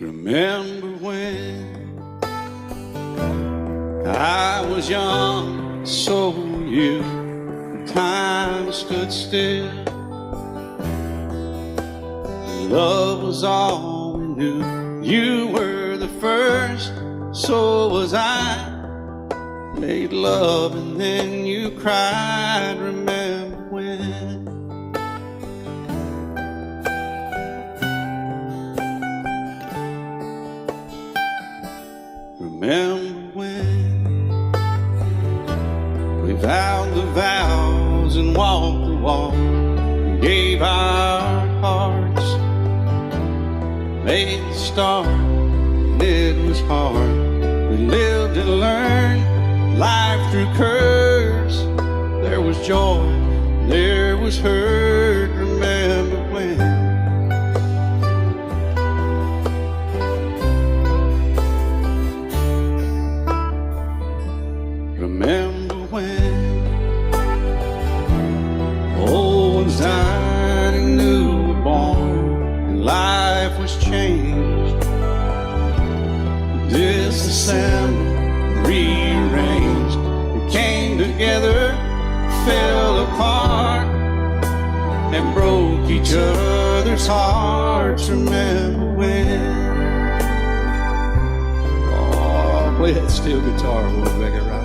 Remember when I was young, so were you, and time stood still. Love was all we knew. You were the first, so was I. Made love and then you cried. Remember when? Remember when we vowed the vows and walked the walk and gave our hearts, made the start, and it was hard. We lived and learned life through curves. There was joy, there was hurt. Remember when? Remember when old ones died and new were born, and life was changed, disassembled, rearranged. We came together, fell apart, and broke each other's hearts. Remember when? Oh, play that steel guitar, we'll make it right.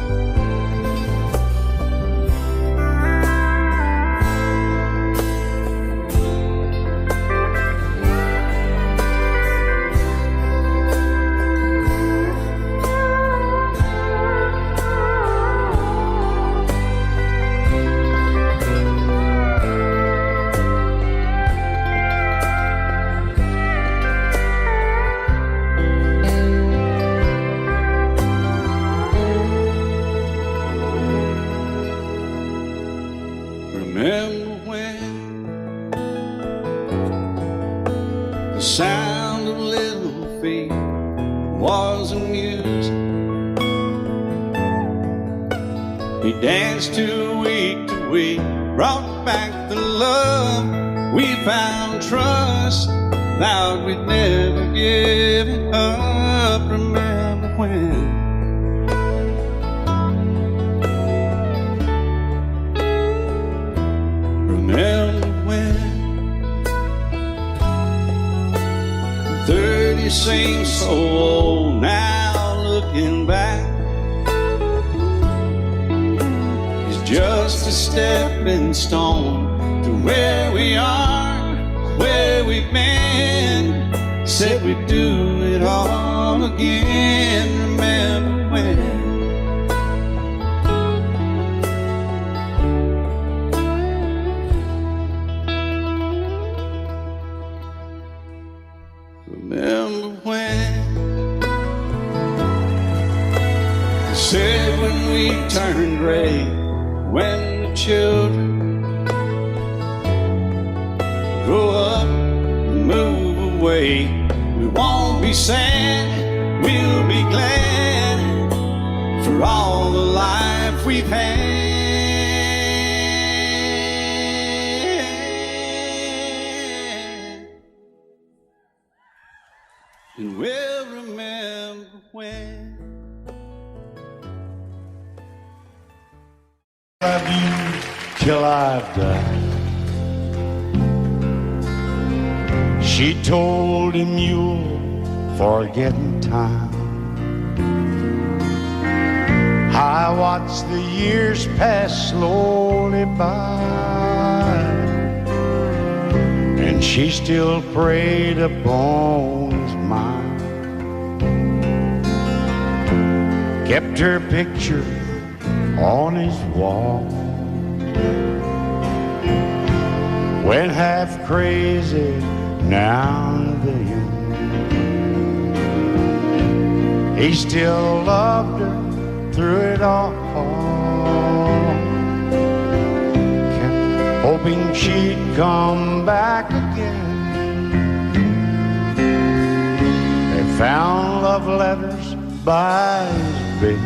Remember when the sound of little feet was amused? We danced to week, brought back the love. We found trust, vowed we'd never give it up. Remember when? Remember when 30 seems so old now, looking back. It's just a stepping stone to where we are, where we've been. Said we'd do it all again. Remember when? Remember when they said when we turned gray, when the children grow up and move away, we won't be sad, we'll be glad for all the life we've had. And we'll remember when. Love you till I die. She told him you'll forget in time. I watched the years pass slowly by, and she still preyed upon his mind. Kept her picture on his wall. Went half crazy now and then. He still loved her through it all. Kept hoping she'd come back again. They found love letters by his bed,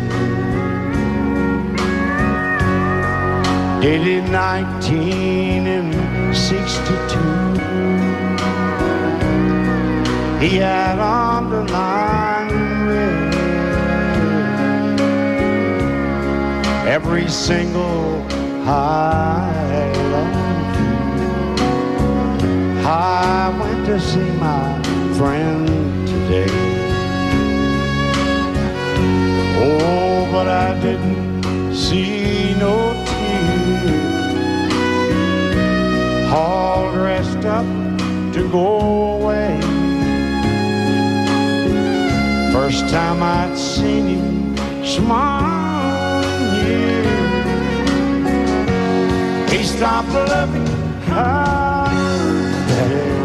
dated 1962. he had underlined red. Every single I love you. I went to see my friend today. Oh, but I didn't see no tears. All dressed up to go away. First time I'd seen him smile in years. He stopped loving her today.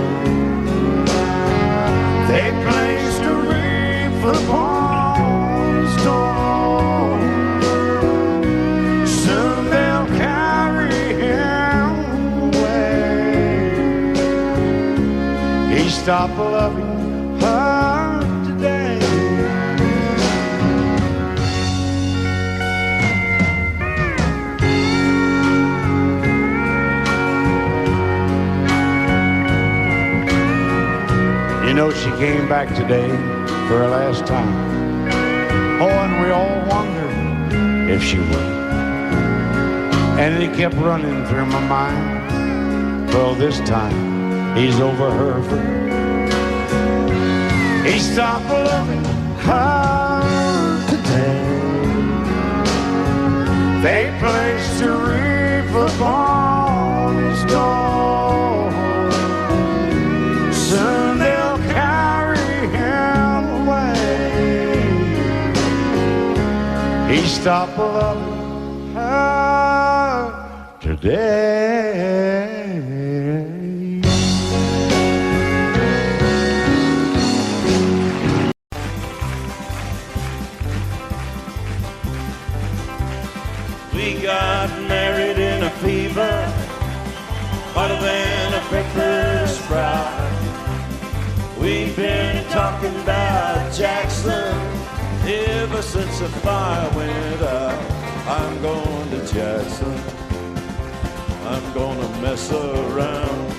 They placed a wreath upon his door. Soon they'll carry him away. He stopped loving her today. You know, she came back today for her last time. Oh, and we all wondered if she would. And it kept running through my mind. Well, this time he's over her for good. He stopped loving her today. They placed a wreath upon his door. Soon they'll carry him away. He stopped loving her today. We got married in a fever, hotter than a pepper sprout. We've been talking about Jackson ever since the fire went out. I'm going to Jackson, I'm gonna mess around.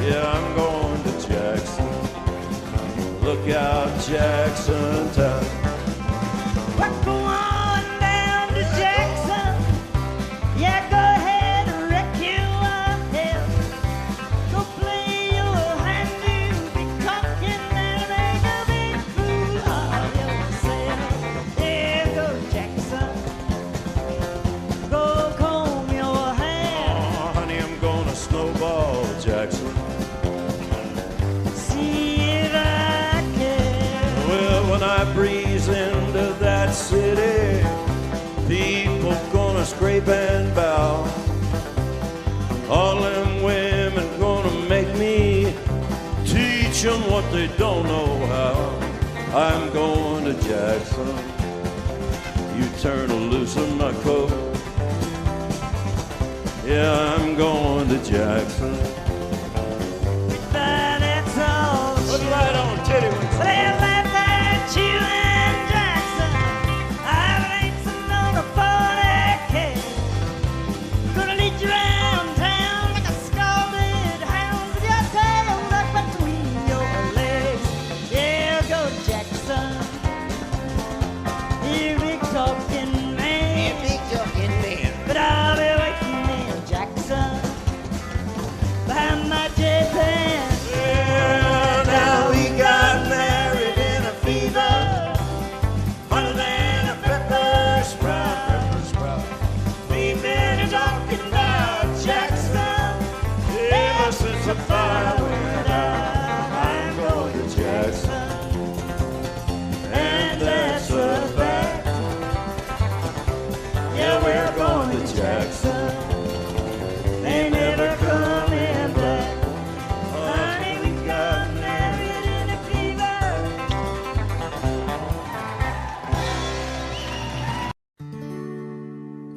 Yeah, I'm going to Jackson. Look out, Jackson town. We're going down to Jackson. Yeah, go ahead and wreck your head. Go play your hand, you'll be talking and make a big fool of yourself. Yeah, go Jackson. Go comb your hair. Oh, honey, I'm gonna snowball Jackson. See if I can. Well, when I breeze into that city, people gonna scrape and bow. All them women gonna make me teach them what they don't know how. I'm going to Jackson. You turn loose in my coat. Yeah, I'm going to Jackson. But that's all. Put it right on, titty wings. Well, that's at you and Jackson. I'm racing on a 40K. Gonna lead you around town like a scalded hound with your tail tucked between your legs. Yeah, go Jackson. You big talking man. But I'll be waiting in Jackson behind my J-Pan. Well, now we got married in a fever, hotter than a pepper sprout. We've been talking about Jackson ever since the fire went out. I'm going to Jackson, and that's a fact. Yeah, we're going to Jackson. They never coming back. Honey, we got married in a fever.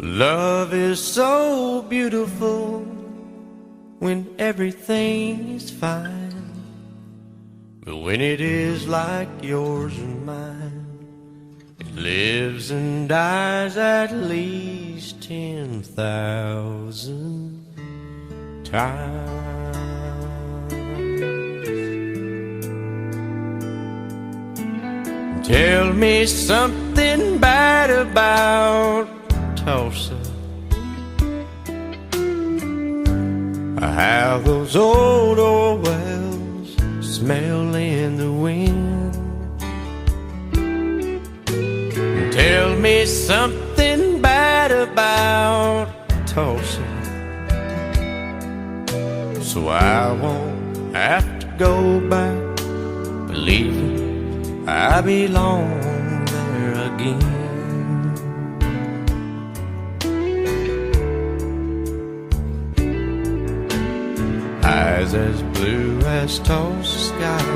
Love is so beautiful when everything is fine, but when it is like yours and mine, it lives and dies at least 10,000 times. Tell me something bad about Tulsa. How those old wells smell in the wind. Tell me something bad about Tulsa, so I won't have to go back believing I belong there again. Eyes as blue as Tulsa sky,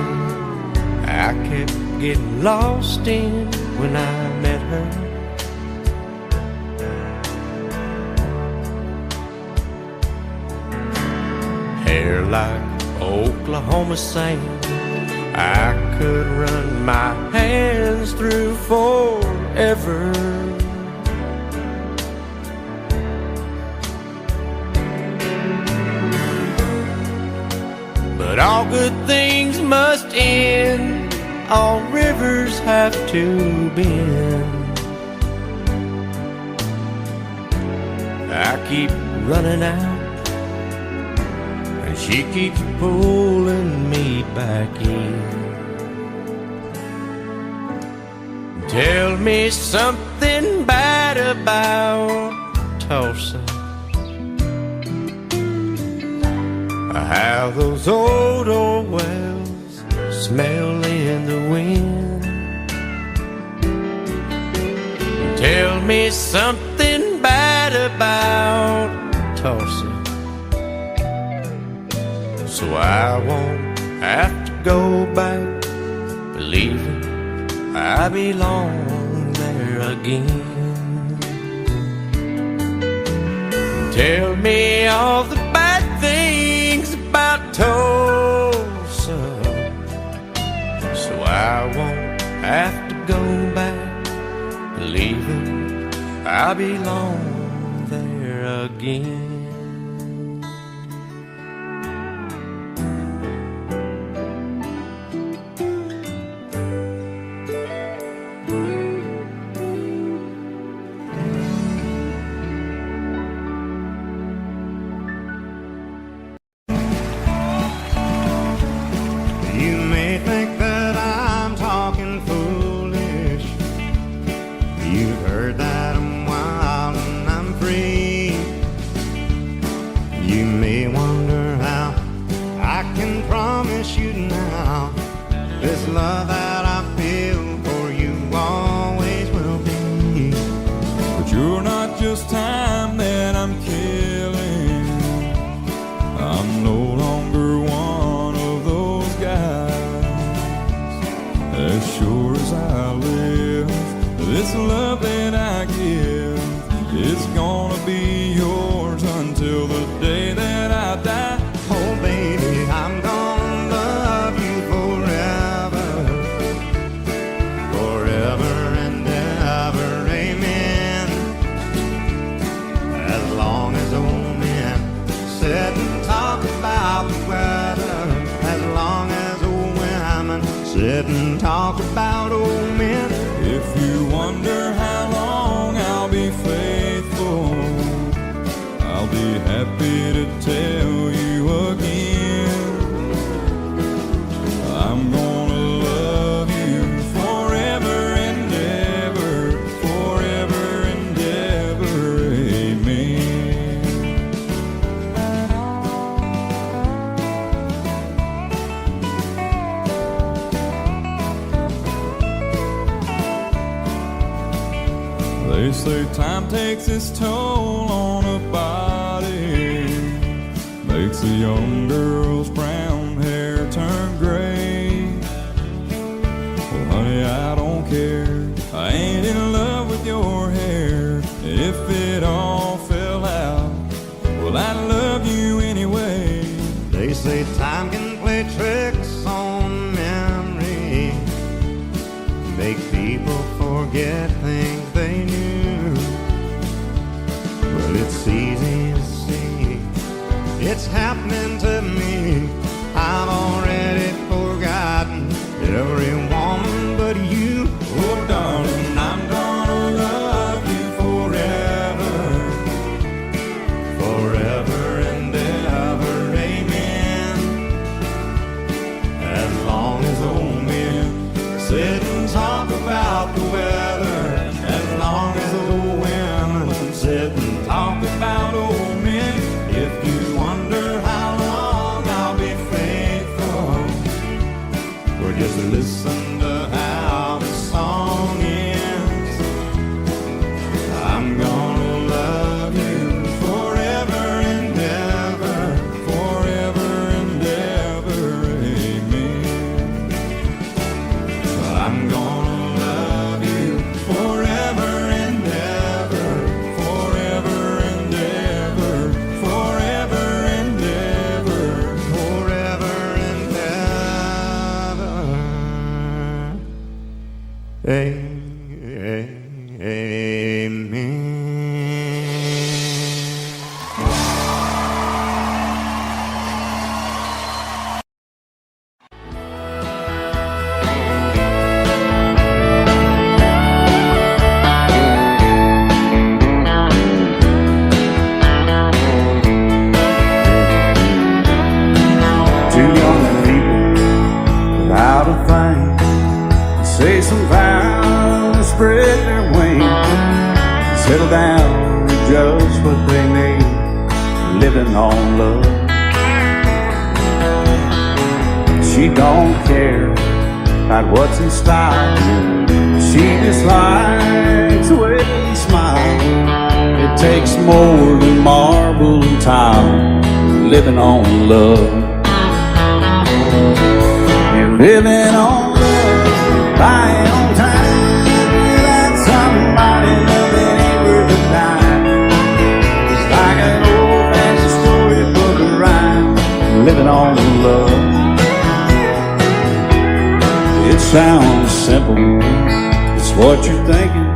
I kept getting lost in when I met her. Hair like Oklahoma sand, I could run my hands through forever. But all good things must end, all rivers have to bend. I keep running out, and she keeps pulling me back in. Tell me something bad about Tulsa. How those old wells smell in the wind. Tell me something bad about Tulsa, so I won't have to go back believing I belong there again. Tell me all the bad things about Tulsa, so I won't have to go back believing I belong there again. You may think that I'm talking foolish. You've heard that I'm wild and I'm free. You may wonder how I can promise you now this love that I feel for you always will be. But you're not just time that I'm killing. I'm no longer one of those guys. As sure as I live, this love that I give is gonna be yours until the day that I die. Oh baby, I'm gonna love you forever, forever and ever, amen. As long as old men sit and talk about the weather, as long as old women sit and talk about old men. If you wonder how long I'll be faithful, I'll be happy to tell you again. I'm gonna love you forever and ever, forever and ever, amen. They say time takes its toll on a body, makes a young girl's brown hair turn gray. Well, honey, I don't care. I ain't in love with your hair. If it all fell out, well, I love you anyway. They say time can play tricks on memory, make people forget things they knew. Well, it's easy to see, it's happening to me. I've already forgotten every woman but you. just what they need, living on love. She don't care about what's in style. She just likes the way he smiles. It takes more than marble and tile, living on love. You're living on love, buying on time. Without somebody loving ain't worth a dime. It's like an old-fashioned storybook of rhyme, living on love. It sounds simple, it's what you're thinking.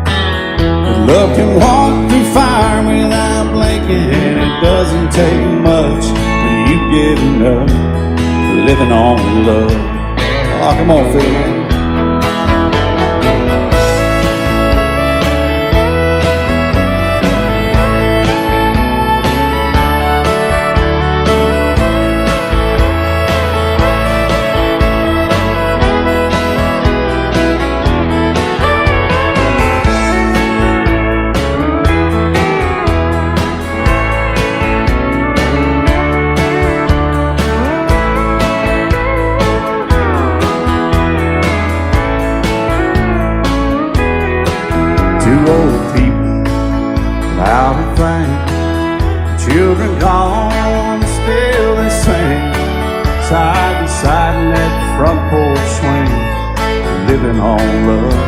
But love can walk through fire without blinking. It doesn't take much when you get enough, living on love. Oh, come on, Phil, man. Two old people without a thing, children gone, still they sing, side by side in that front porch swing, living on love.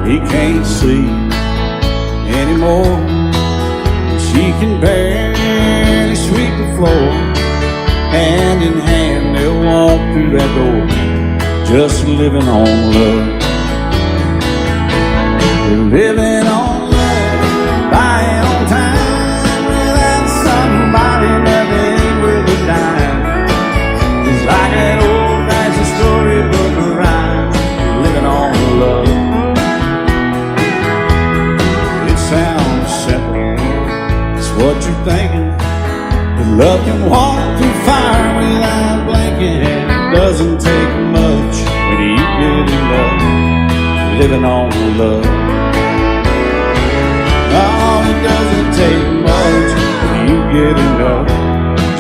He can't see anymore, she can barely sweep the floor. Hand in hand they'll walk through that door, just living on love. Living on love, buying on time. Without somebody loving ain't worth a dime. It's like an old-fashioned storybook of rhyme, living on love. It sounds simple, it's what you're thinking. But love can walk through fire without blinking. And it doesn't take much when you get enough, living on love. Oh, it doesn't take much when you get enough,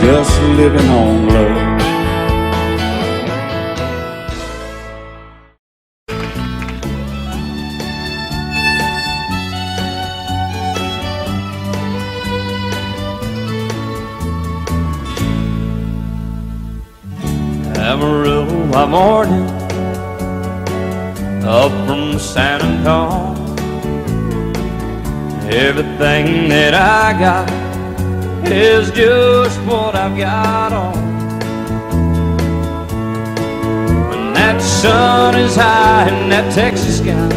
just living on love. Amarillo by morning, up from San Antonio. Everything that I got is just what I've got on. When that sun is high in that Texas sky,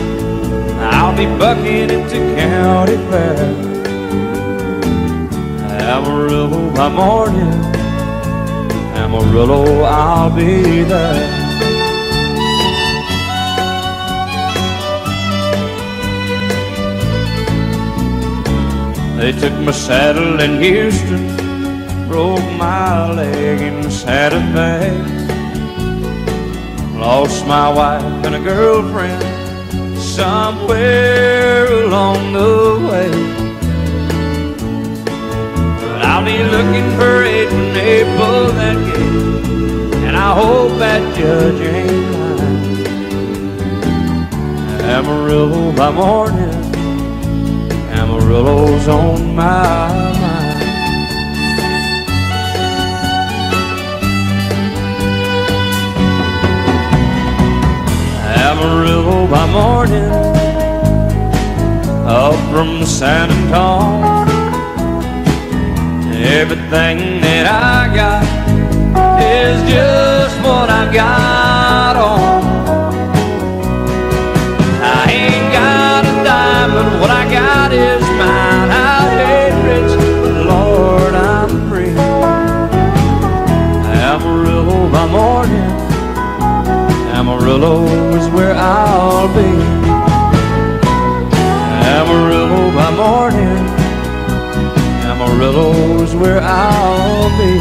I'll be bucking into county fair. Amarillo by morning, Amarillo, I'll be there. They took my saddle in Houston, broke my leg in Santa Fe. Lost my wife and a girlfriend somewhere along the way. But I'll be looking for it when they pull that gate, and I hope that judge ain't lying. Amarillo by morning, Amarillo's on my mind. Amarillo by morning, up from San Antonio. Everything that I got is just what I've got on. I ain't got a dime, but what I got is mine. I ain't rich, but Lord, I'm free. Amarillo by morning, Amarillo is where I'll be. Amarillo by morning, Amarillo is where I'll be.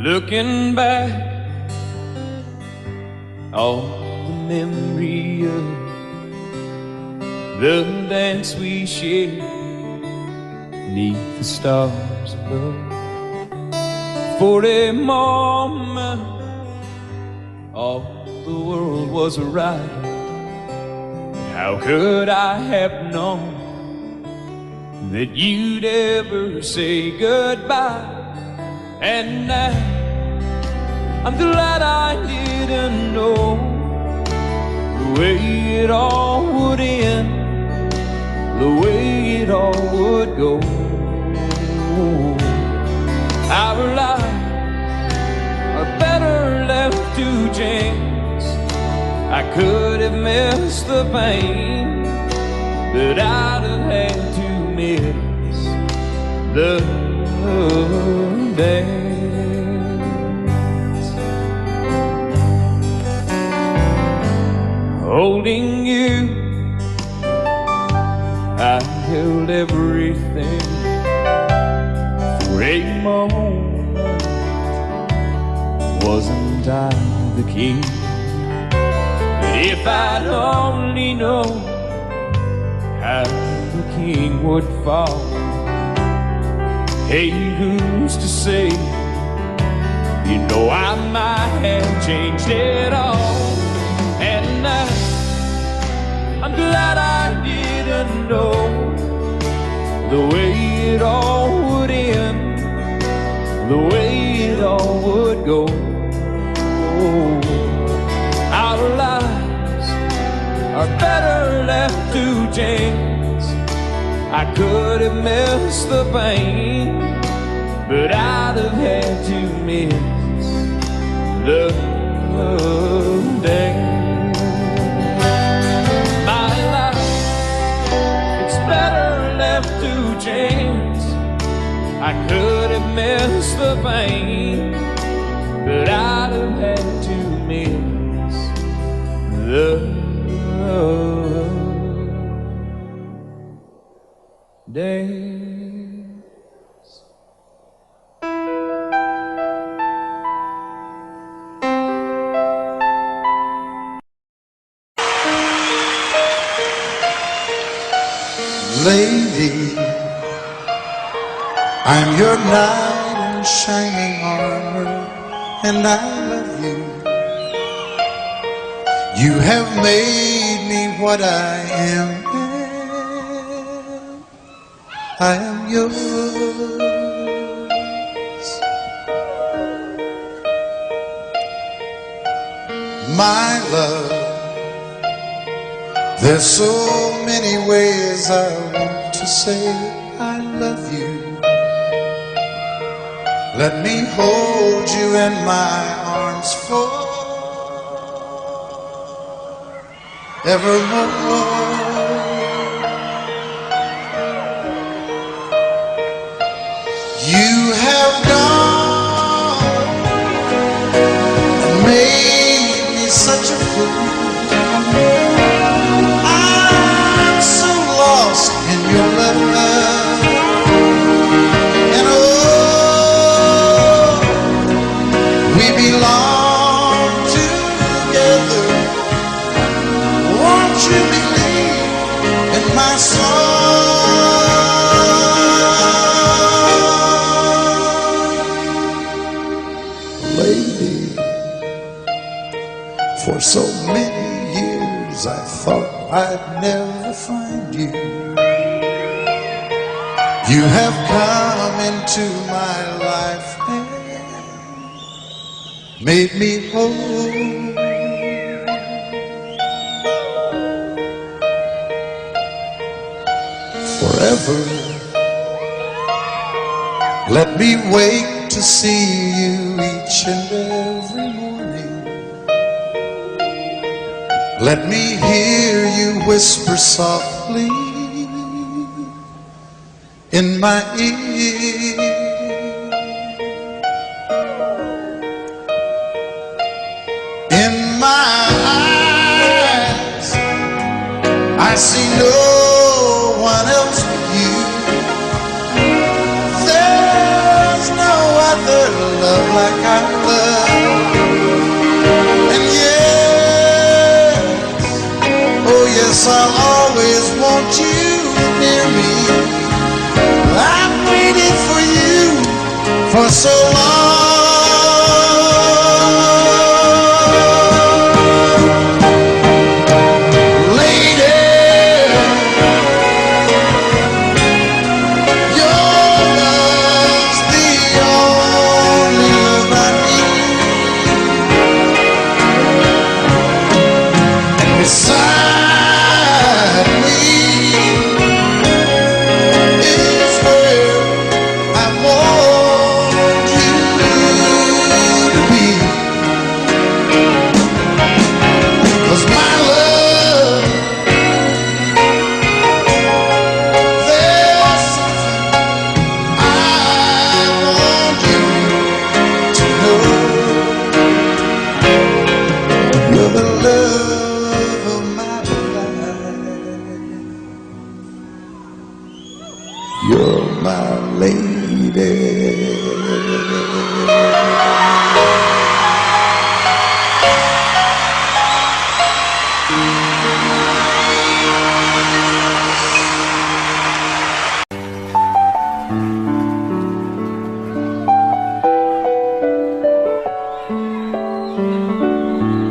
Looking back, all the memory of the dance we shared neath the stars above. For a moment, all the world was right. How could I have known that you'd ever say goodbye? And now I'm glad I didn't know the way it all would end, the way it all would go. Our lives are better left to chance. I could have missed the pain, but I'd have had to miss the dance. Holding you, I held everything. For a moment, wasn't I the king? But if I'd only known how the king would fall, hey, who's to say? You know I might have changed it all. And I'm glad I didn't know the way it all would end, the way it all would go. Our lives are better left to chance. I could have missed the pain, but I'd have had to miss the dance. My life, it's better left to chance. I could have missed the pain, but I'd have had to miss the dance. Lady, I'm your knight in shining armor, and I love you. You have made me what I am. I am yours. My love, there's so many ways I want to say I love you. Let me hold you in my arms forevermore. You have gone and made me such a fool. I'm so lost in your love, and oh, we belong together. Won't you believe in my song? Lady, for so many years I thought I'd never find you. You have come into my life and made me whole. Forever, let me wake to see you each and every morning. Let me hear you whisper softly in my ear. In my eyes, I see no one else but you. There's no other love like I you're my lady.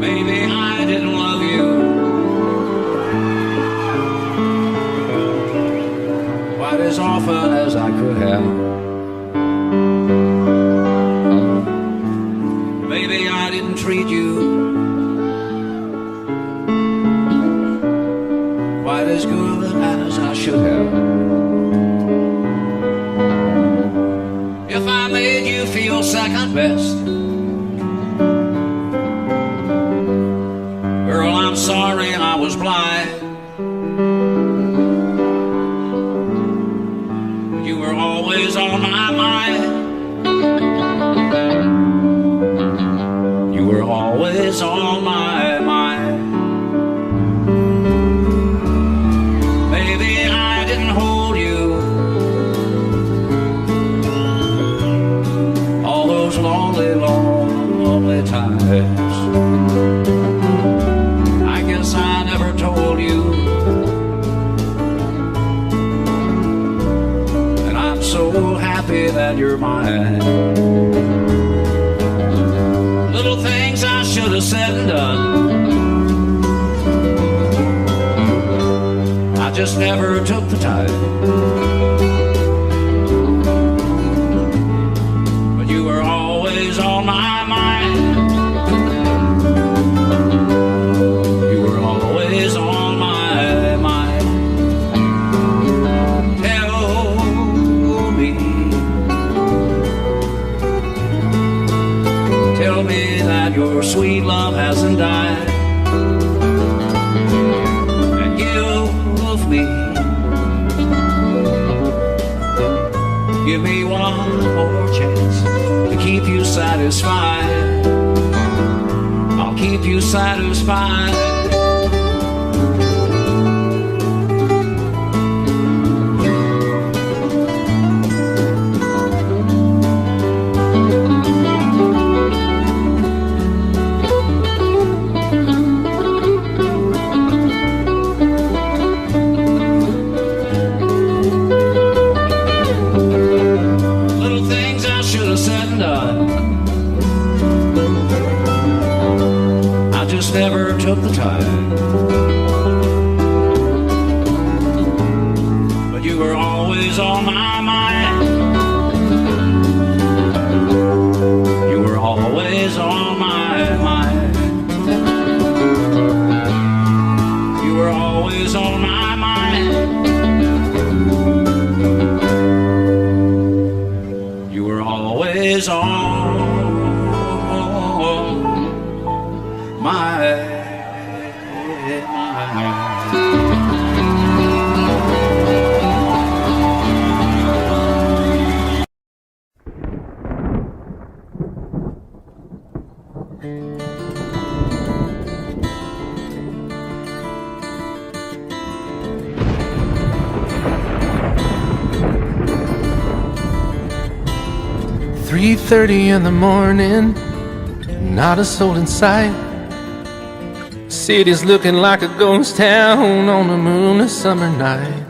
Maybe I didn't love you quite as often as I could have. Maybe I didn't treat you quite as good as I should have. If I made you feel second best, girl, I'm sorry I was blind. You were always on my mind. You were always on my mind. Maybe I didn't hold you all those lonely, lonely times. I guess I never told you, and I'm so happy that you're mine. Little things I should have said and done, I just never took the time. But you were always on my mind. You were always on my mind. Tell me that your sweet love hasn't died, and give me one more chance to keep you satisfied. I'll keep you satisfied. Never took the time, but you were always on my mind. You were always on my mind. You were always on my mind. You were always on my. 3:30 in the morning, not a soul in sight. City's looking like a ghost town on a moonless summer night.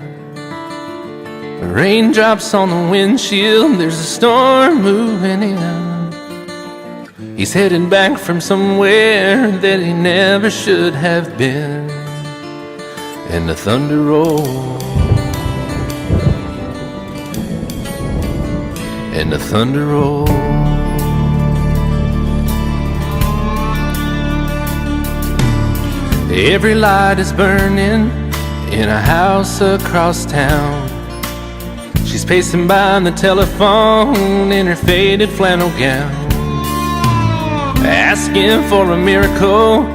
Raindrops on the windshield, there's a storm moving in. He's heading back from somewhere that he never should have been. And the thunder rolls, and the thunder rolls. Every light is burning in a house across town. She's pacing by the telephone in her faded flannel gown, asking for a miracle,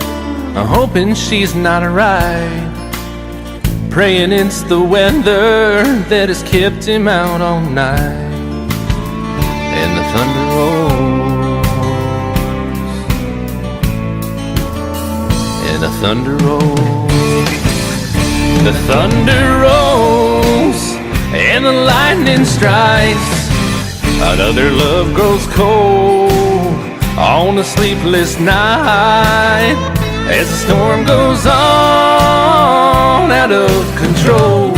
hoping she's not right, praying it's the weather that has kept him out all night. And the thunder rolls, and the thunder rolls, the thunder rolls, and and the lightning strikes. Another love grows cold on a sleepless night as the storm goes on out of control.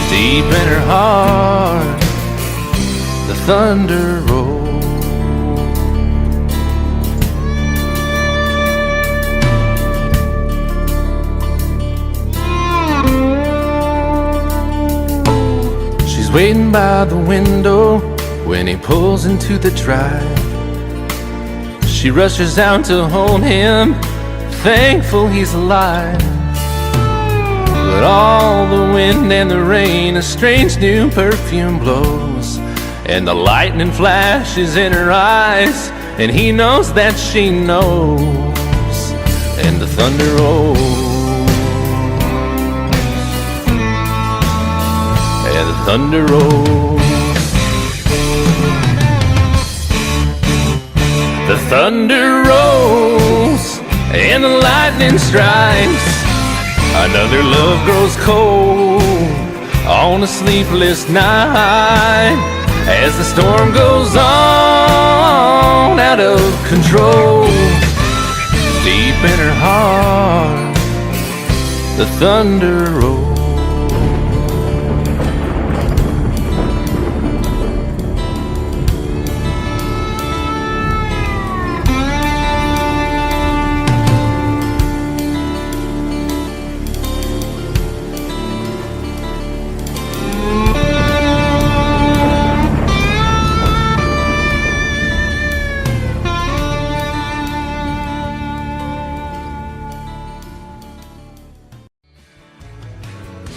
Deep in her heart, the thunder rolls. She's waiting by the window when he pulls into the drive. She rushes out to hold him, thankful he's alive. But all the wind and the rain, a strange new perfume blows, and the lightning flashes in her eyes, and he knows that she knows, and the thunder rolls, and the thunder rolls. The thunder rolls and the lightning strikes. Another love grows cold on a sleepless night as the storm goes on out of control. Deep in her heart, the thunder rolls.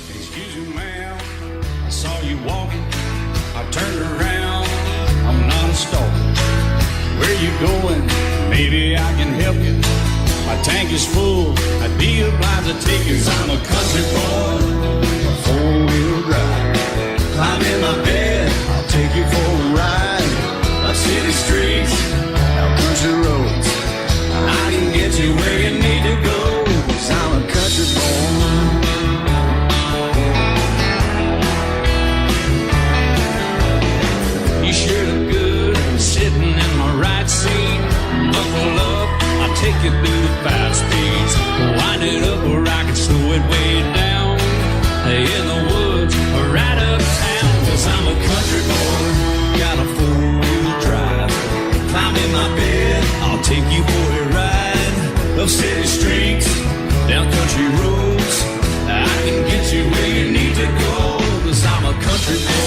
Excuse me, ma'am, I saw you walking. I turned around, I'm not a stalker. Where you going? Maybe I can help you. My tank is full, I'd be obliged to take you. 'Cause I'm a country boy, a four-wheel drive. Climb in my bed, I'll take you for a ride. Up city streets, out country roads. I can get you where you need to go. 'Cause I'm a country boy. You sure look good sitting in my right seat. Buckle up, I'll take you through the 5 speeds. Wind it up or I can slow it way down. In the woods or right uptown. 'Cause I'm a country boy, got a 4-wheel drive. Climb in my bed, I'll take you for a ride. Up city streets, down country roads. I can get you where you need to go. 'Cause I'm a country boy.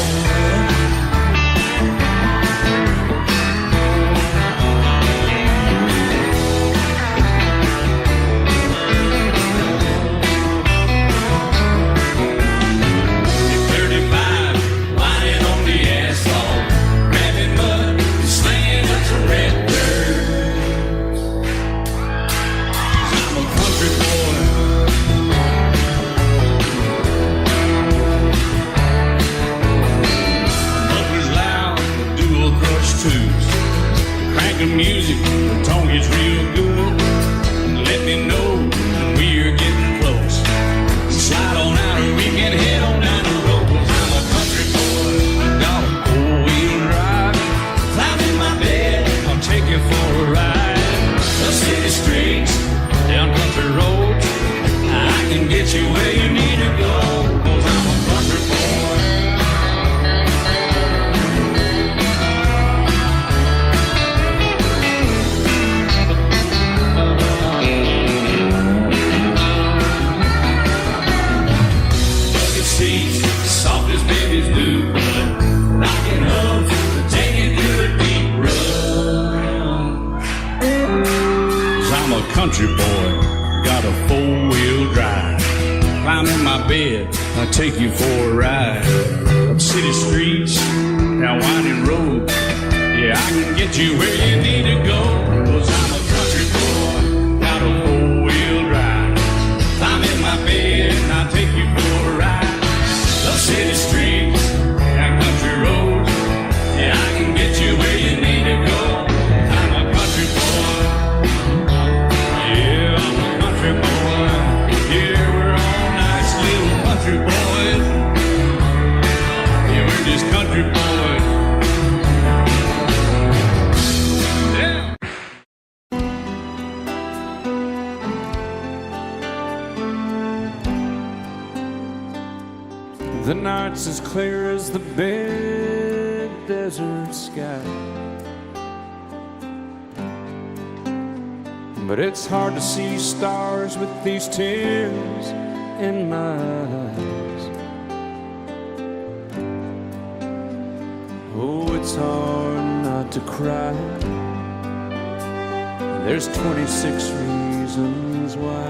Cranking music, the tone gets real good. Let me know when we're getting close. Slide on out and we can head on down the road. 'Cause I'm a country boy, got a 4-wheel drive. Climb in my bed, I'll take you for a ride. Up city streets, down country roads. I can get you where you need to go. 'Cause I'm a country boy. Soft as babies do, but knocking up to take you through a deep run. 'Cause I'm a country boy, got a 4-wheel drive. Climb in my bed, I'll take you for a ride. Up city streets, down winding roads. Yeah, I can get you where you need to go. 'Cause I'm a country boy, got a 4-wheel drive. Climb in my bed, I'll take you for a ride. Up city streets, down country roads. Yeah, I can get you where you need to go. I'm a country boy. Yeah, I'm a country boy. Yeah, we're all nice little country boys. night's as clear as the big desert sky. But it's hard to see stars with these tears in my eyes. Oh, it's hard not to cry. There's 26 reasons why.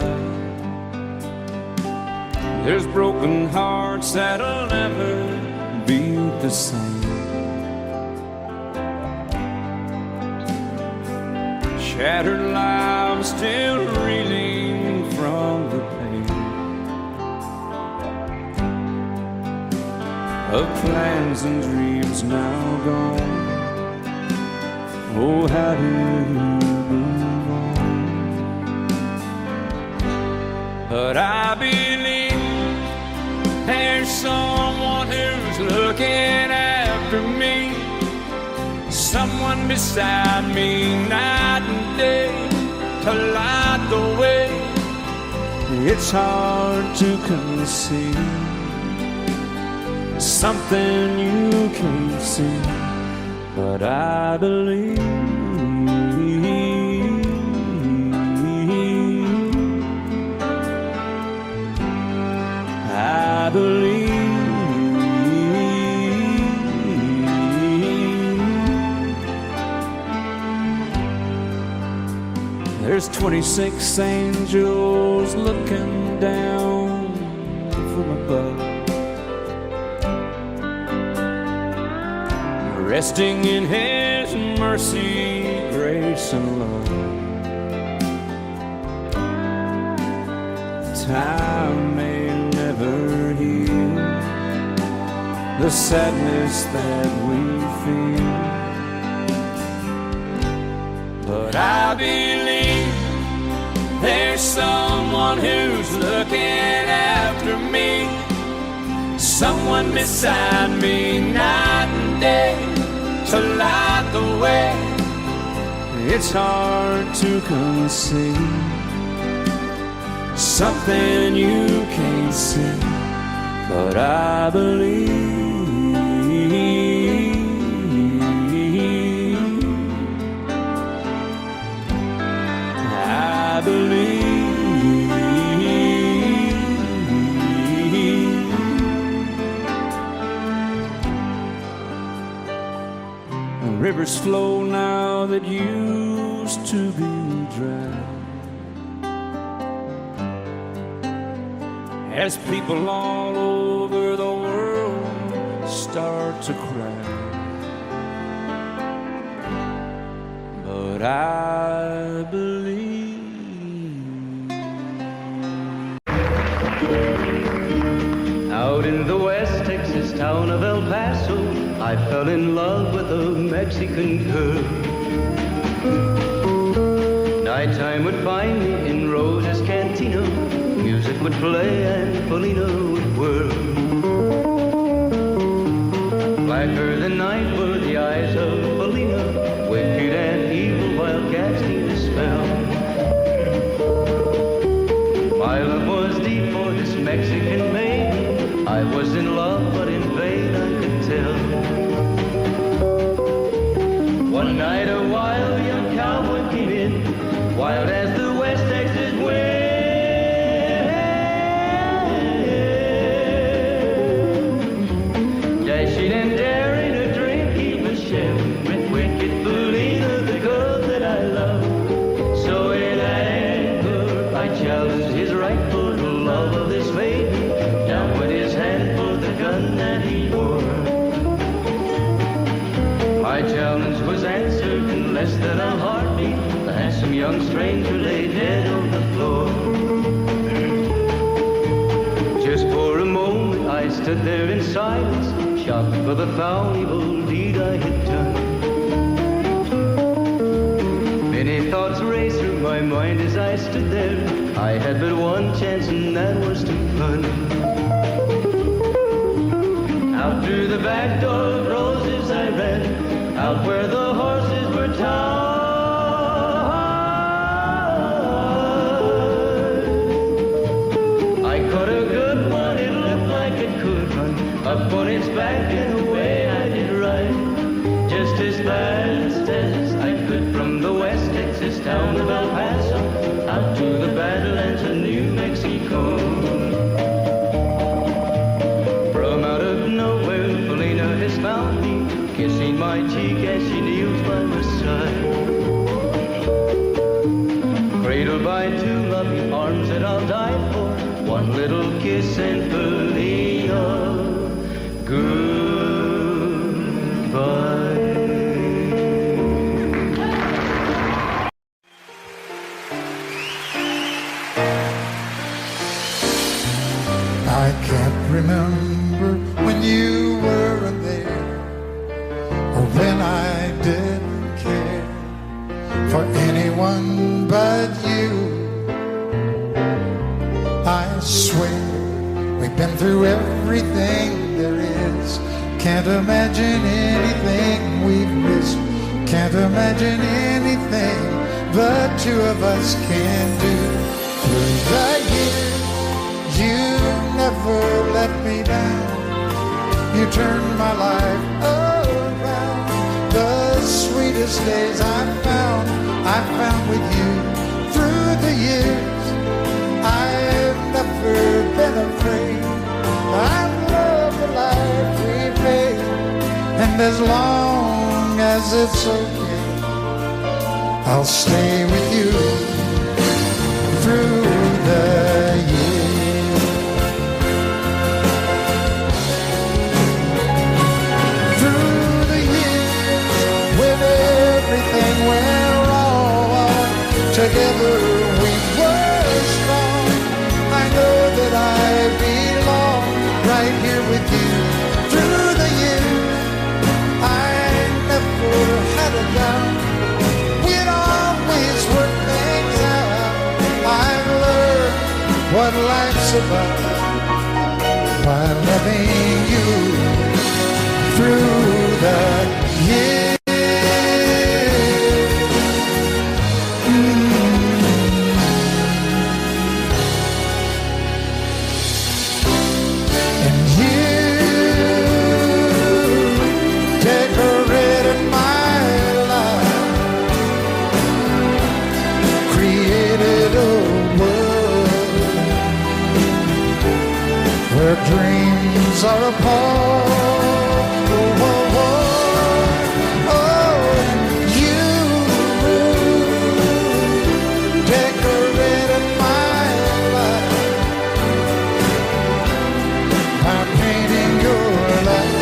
There's broken hearts that'll never be the same. Shattered lives still reeling from the pain of plans and dreams now gone. Oh, how do you move on? But I believe there's someone who's looking after me, someone beside me night and day to light the way. It's hard to conceive something you can't see, but I believe. I believe. There's 26 angels looking down from above, resting in His mercy, grace, and love. Time may never heal the sadness that we feel, but I believe there's someone who's looking after me, someone beside me night and day to light the way. It's hard to conceive something you can't see, but I believe. I believe. Rivers flow now that used to be dry, as people all over the world start to cry. But I believe. Out in the West Texas town of El Paso, I fell in love with a Mexican girl. Nighttime would find me in Rose's Cantina, music would play and Felina would whirl. Blacker than night were the eyes of Felina, wicked and evil wildcats need a spell. My love was deep for this Mexican maiden, I was in love but in vain I could tell. One night a wild young cowboy came in, wild as the West Texas wind. Dashing and daring, a drink he was sharing with wicked Felina, the girl that I love. So in anger I challenged his right for the love of this maiden. Down went his hand for the gun that he wore. My challenge was answered in less than a heartbeat. The handsome young stranger lay dead on the floor. Just for a moment I stood there in silence, shocked for the foul evil deed I had done. Many thoughts raced through my mind as I stood there. I had but one chance and that was to run. Out through the back door of Roses I ran, out where the horses were tied. I caught a good one, it looked like it could run up back in a way I did right, just as fast as I could from the West Texas town of El Paso out to the Badlands of New Mexico. From out of nowhere, Felina has found me, kissing my cheek as she kneels by my side. Cradled by two loving arms that I'll die for, one little kiss and Felina, goodbye. I can't remember when you weren't there, or when I didn't care for anyone but you. I swear we've been through everything there is. Can't imagine anything we've missed. Can't imagine anything the two of us can do. Through the years, you never let me down. You turned my life around. The sweetest days I found with you. Through the years, I've never been afraid. I love the life we made, and as long as it's okay, I'll stay with you through the years. Through the years, when everything went wrong, together we were strong. I know that I belong right here with you. Through the years, I never had a doubt. We'd always work things out. I've learned what life's about by loving you through the years. Dreams are apart. Oh, oh, oh. Oh, you decorated my life by painting your life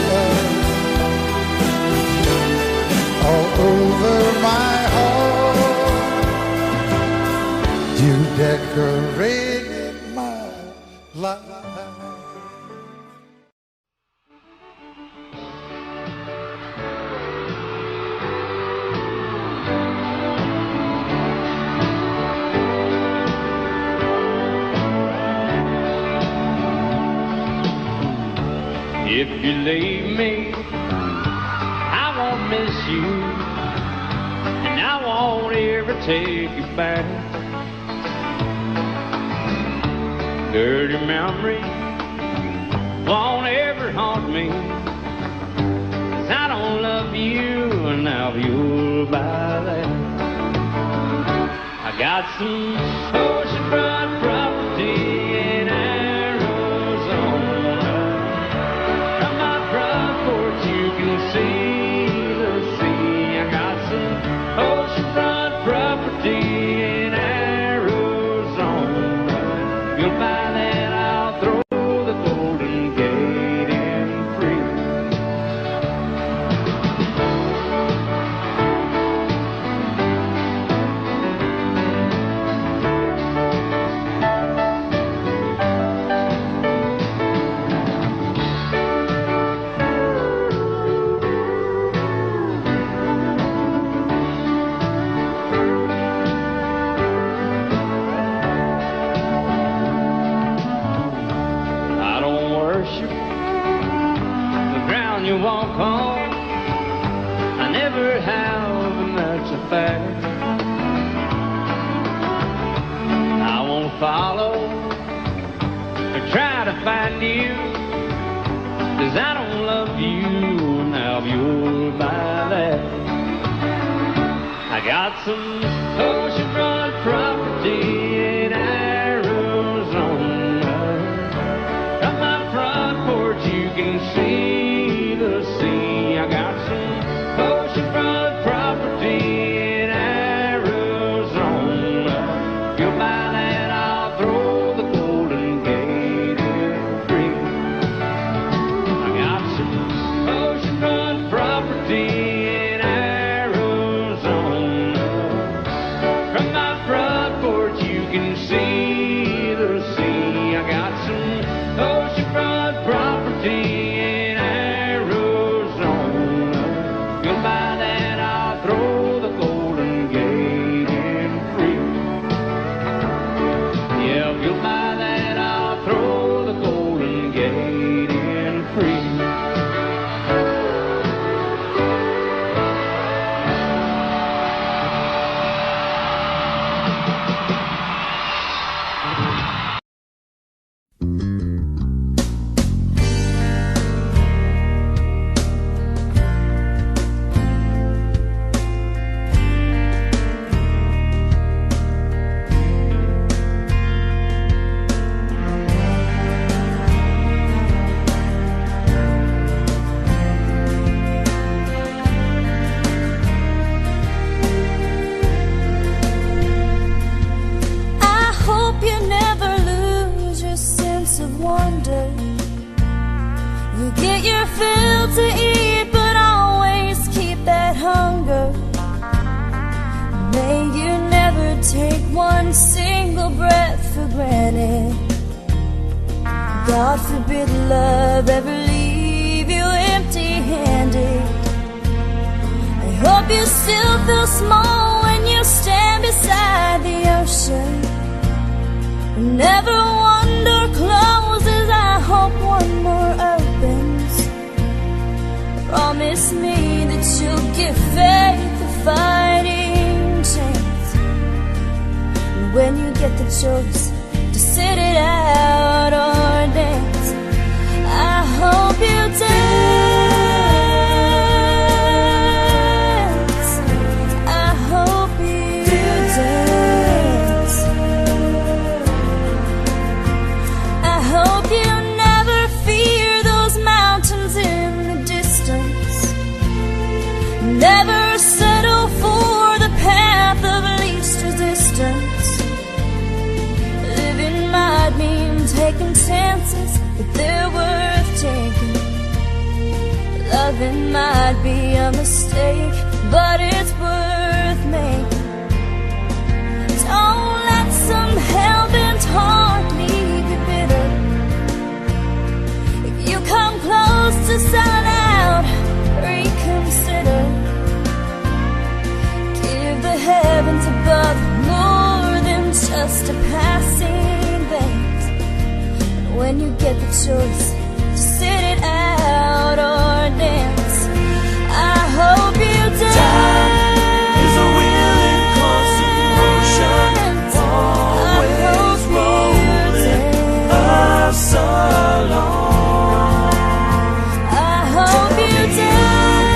all over my heart. You decorated my life. If you leave me, I won't miss you, and I won't ever take you back. Dirty memory won't ever haunt me, 'cause I don't love you, and now you'll buy that. I got some oceanfront property in see the sea. I got some oceanfront property in Arizona. You'll buy that, I'll throw the Golden Gate in free. You walk on, I never have, and that's a fact. I won't follow or try to find you, 'cause I don't love some oceanfront property in Arizona. From my front porch you can see the sea. I got some oceanfront property in Arizona. If you'll buy that, I'll throw the Golden Gate in free. I got some oceanfront property in Arizona. From my front porch you can see the sea. I got some oceanfront property in Arizona. If you'll buy that, I'll throw the Golden Gate in free. Yeah, if you'll buy that, I'll throw the Golden Gate in free. I hope you never lose your sense of wonder. You get your fill to eat, but always keep that hunger. May you never take one single breath for granted. God forbid love ever leave you empty-handed. I hope you still feel small when you stand beside the ocean. Never one door closes, I hope one more opens. Promise me that you'll give faith a fighting chance. And when you get the choice to sit it out or dance, I hope you dance. I hope you dance. I hope you never fear those mountains in the distance. Never settle for the path of least resistance. Living might mean taking chances, but they're worth taking. Loving might be a mistake, but it's worth making. Don't let some hell-bent heart leave you bitter. If you come close to selling out, reconsider. Give the heavens above more than just a passing glance. And when you get the choice to sit it out or dance, I hope you dance. Is a willing constant motion, always rolling us along. I hope you dance.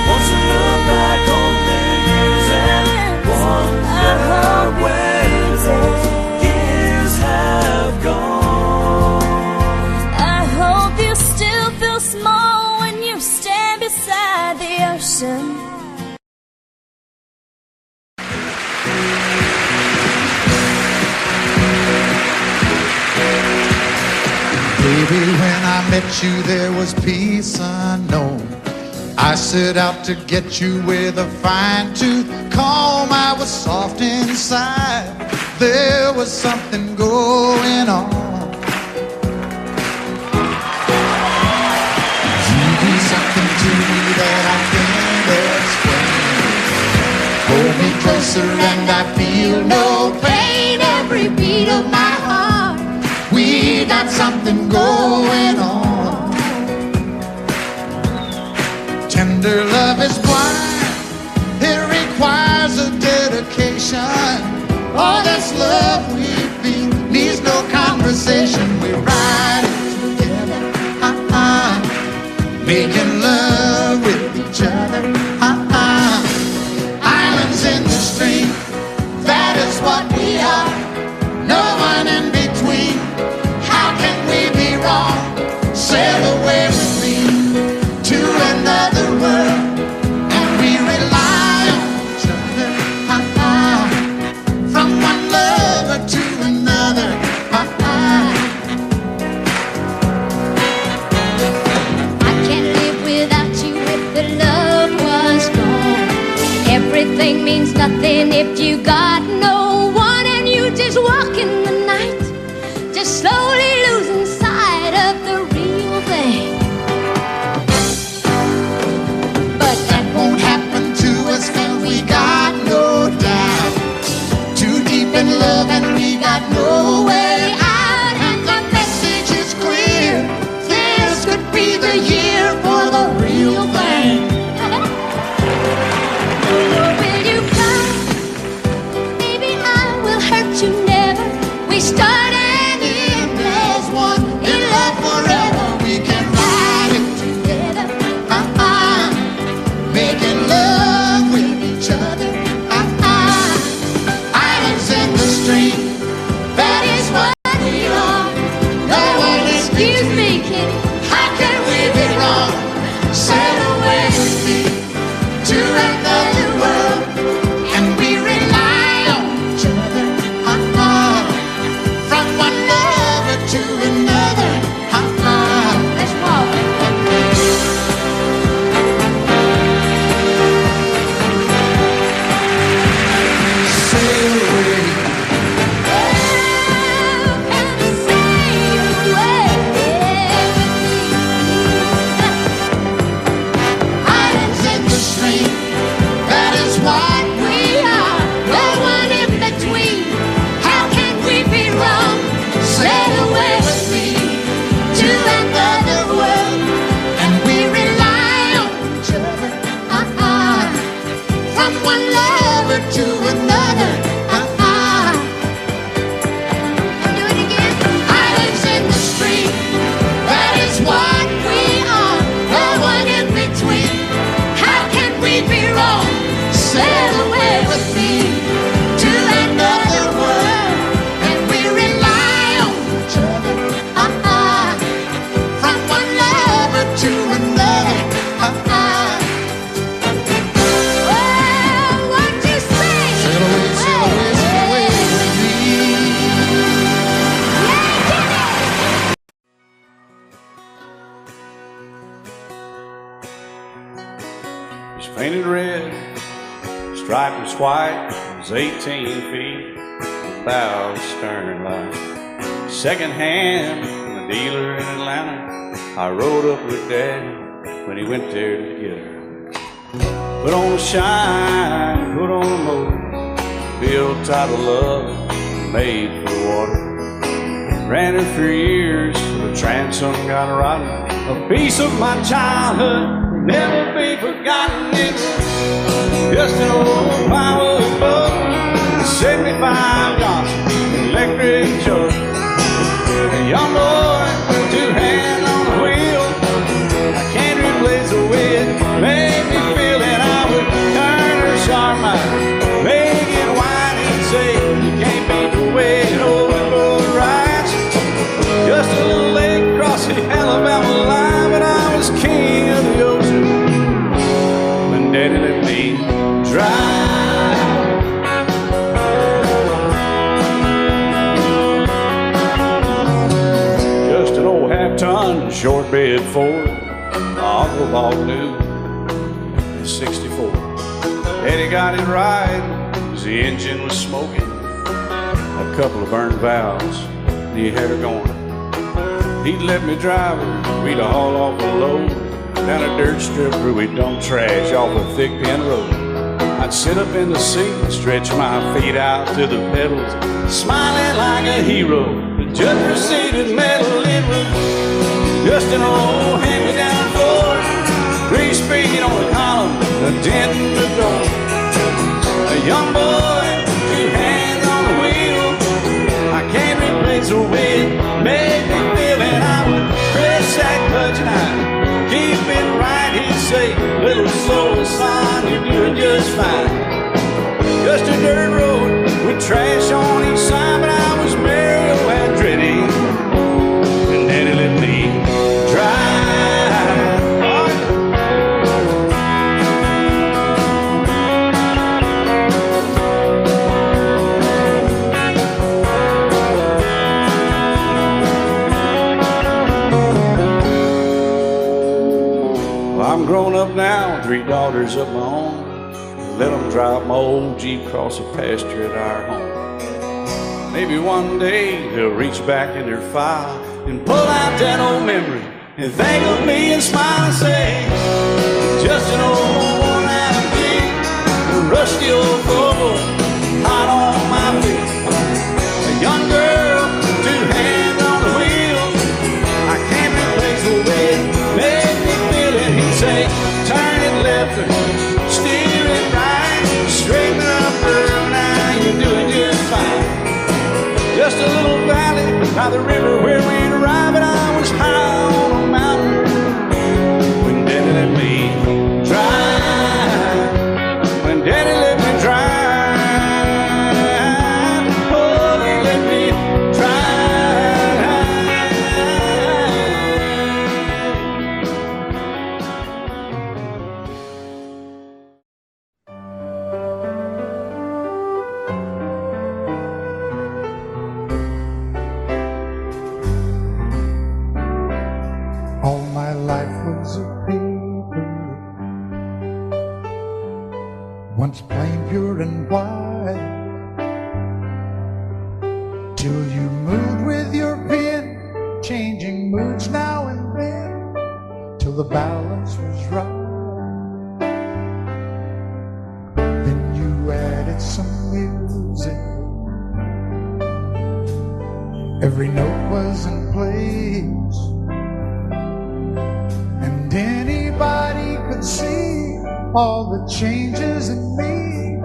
Wants to look back on the years and wonder where those years have gone. I hope you still feel small when you stand beside the ocean. Baby, when I met you, there was peace unknown. I set out to get you with a fine-tooth comb. I was soft inside. There was something going on. You do something to me that I can't explain. Hold me closer and I feel no pain. Every beat of my heart, we got something going on. Tender love is blind. It requires a dedication. All this love we feel needs no conversation. We ride it together, making love with each other, islands in the stream. Everything means nothing if you got no one and you just walk in the night, just slowly losing sight of the real thing. But that won't happen to us 'cause we got no doubt. Too deep in love and we got no way out. And the message is clear. This could be the year for the real thing. Will you cry? Maybe I will hurt you never. We started in as one, in love forever. We can ride it together. making love with each other. Islands in the stream, That is what we are. no one is Excuse me, kitty. How can we be wrong? Sail away with me to another world, and we rely on each other. From one lover to another. Let's walk. Sail away. Islands in the stream, that is what we are. No one in between. How can we be wrong? Sail away with me to another world, and we rely on each other. From one lover to another. Do it again. Islands in the stream, that is what we are. No one in between. How can we be wrong? Sail away with me to another world, and we rely on each other. From one lover to another. Well, what you say? Sail away, sail away, sail away with me. It's painted red, striped was white, it was 18 feet, about stern line. Second hand from a dealer in Atlanta. I rode up with Daddy when he went there to get her. Put on a shine, put on a motor, built title love, made for the water. Ran her for years, the transom got rotten. A piece of my childhood, never be forgotten. It's just an old power boat, 75 Johnson, electric choke. A young boy, two hands on the wheel. I can't replace the wind, made me feel that I would turn her sharp mind, make it whine and say, you can't beat the way it over both rides. Just a little lake across the Alabama line, but I was king of the ocean when Daddy let me drive. Just an old half-ton short bed Ford my uncle bought new in '64. Daddy got it right, 'cause the engine was smoking, a couple of burned valves, and he had her going. He'd let me drive her, we'd haul off a load down a dirt strip where we'd dump trash off a thick pin road. I'd sit up in the seat and stretch my feet out to the pedals, smiling like a hero. The judge proceeded metal, it was just an old hand-me-down Ford, 3-speed on the column, a dent in the door. A young boy, two hands on the wheel. I can't replace the wind, made me feel that I would press that clutch and I'd keep it right. He'd say, little slow, son, you're doing just fine. Just a dirt road with trash on each side, but I was merry and dready, and Daddy let me drive. Well, I'm grown up now, 3 daughters of my own. let him drive my old Jeep across the pasture at our home. Maybe one day they'll reach back in their file and pull out that old memory and think of me and smile and say, just an old worn-out Jeep, a rusty old Volvo, hot on my feet. A young girl, two hands on the wheel, I can't replace the way it made me feel it. He'd say, turn it left or steer it right, straighten up, girl, now you're doing just fine. Just a little valley by the river where we'd arrive, and I was high on a mountain when Daddy let me drive. When Daddy let me drive, oh, he let me All my life was a paper, once plain, pure and white, till you moved with your pen, changing moods now and then, till the balance was right. Then you added some music, every note was in place, and anybody could see all the changes in me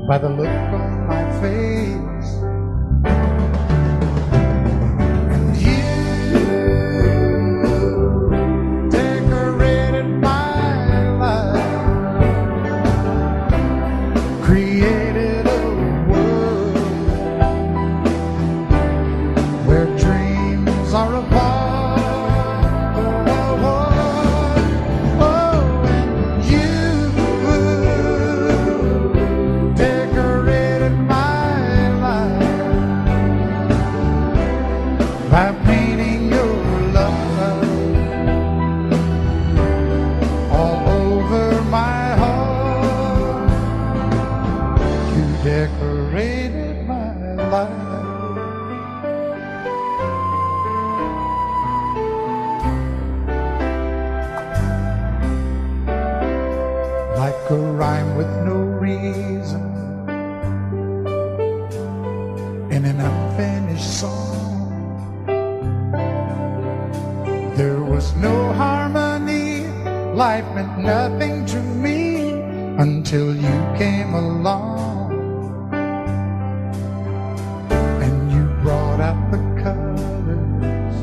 by the look on my face. And you decorated my life, created a world where dreams are apart. By painting your love all over my heart, you decorated my life. Like a rhyme with no reason in an unfinished song, there was no harmony, life meant nothing to me until you came along. And you brought out the colors,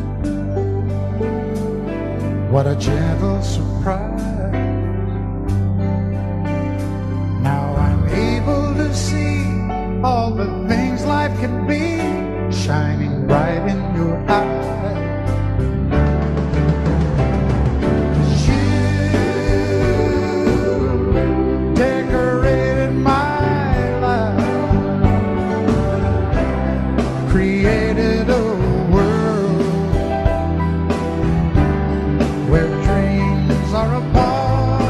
what a gentle surprise. Now I'm able to see all the things life can be, shining bright in your eyes. Created a world where dreams are apart.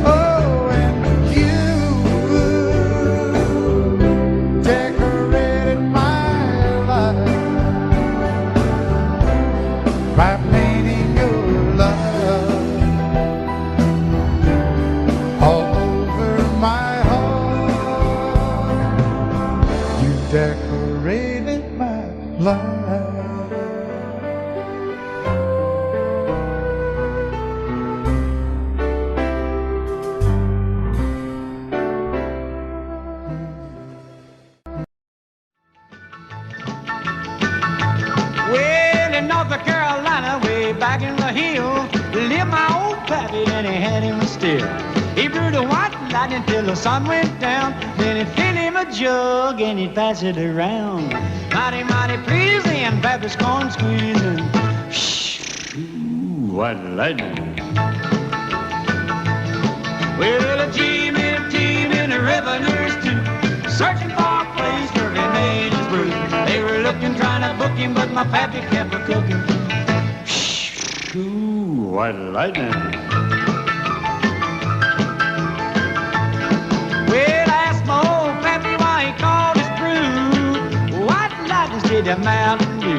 Oh, and you decorated my life by painting your love all over my decorated my life. Well, in North Carolina, way back in the hill, lived my old pappy, and he had him still. He brewed a white lightning till the sun went down. Then he'd fill him a jug and he'd pass it around. Mighty, mighty pleasing, and pappy's corn squeezing. Shh, ooh, white lightning. Well, a team in the revenues too, searching for a place where he made his brew. They were looking, trying to book him, but my pappy kept a cooking. Shh, ooh, white lightning. with a Mountain Dew.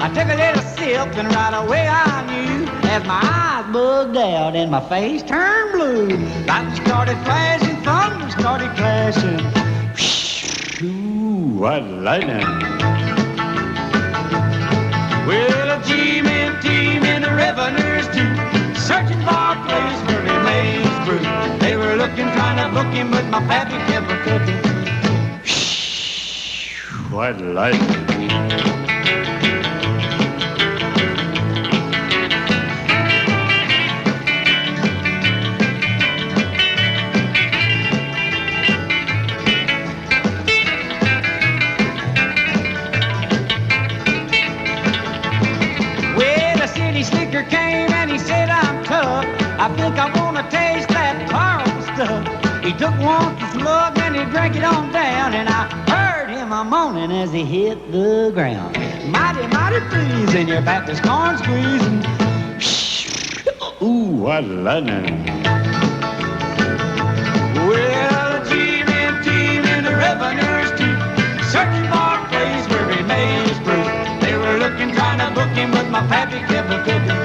I took a little sip and right away I knew, as my eyes bugged out and my face turned blue. Lightning started flashing, thunder started clashing. Ooh, what lightning. Well, a G-man team and the revenues too, searching for a place where they made his brew. They were looking, trying to book him, but my pappy kept a cooking. What lightning. Slicker came and he said, I'm tough. I think I want to taste that powerful stuff. He took one slug and he drank it on down, and I heard him a moaning as he hit the ground. Mighty, mighty freezing, your back is corn squeezing. Ooh, what lightning. Well, the G-men team and the revenues too, searching for a place where he made his brew. They were looking, trying to book him, but my pappy kept a cooking.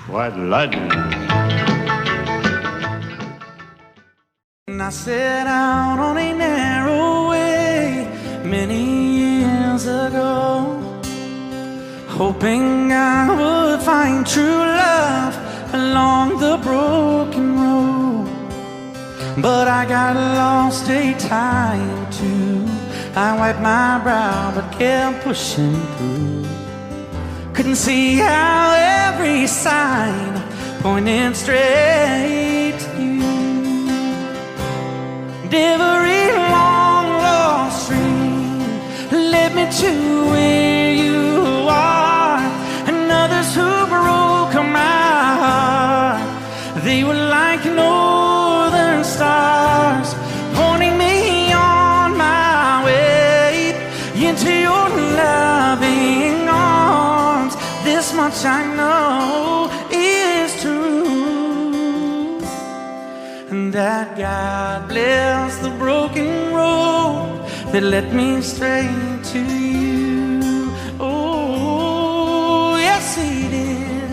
What lightning. I set out on a narrow way many years ago, hoping I would find true love along the broken road. But I got lost a time or two. I wiped my brow but kept pushing through. Couldn't see how every sign pointed straight to you. Every long lost stream led me to where you are, and others who broke my heart, they were like northern stars, pointing me on my way into your loving arms. This much I know is true, and that God bless the broken road that led me straight to you. Oh, yes, He did.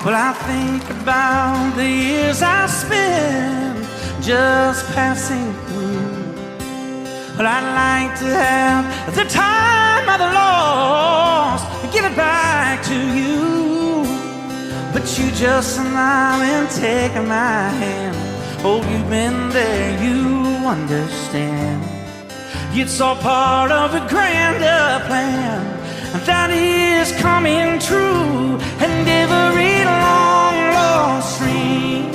Well, I think about the years I spent just passing through. Well, I'd like to have the time I've lost, give it back to you. But you just smile and take my hand. Oh, you've been there, you understand. It's all part of a grander plan that is coming true. And every long lost stream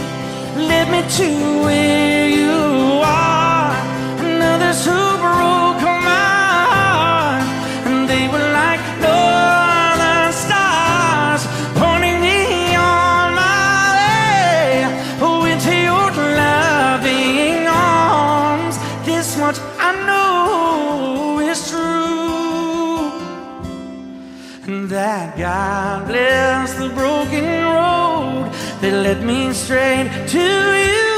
led me to where you are, and others who broke my heart, and they were like northern stars, pointing me on my way, oh, into your loving arms. This much I know is true, and that God bless the broken road that led me straight to you.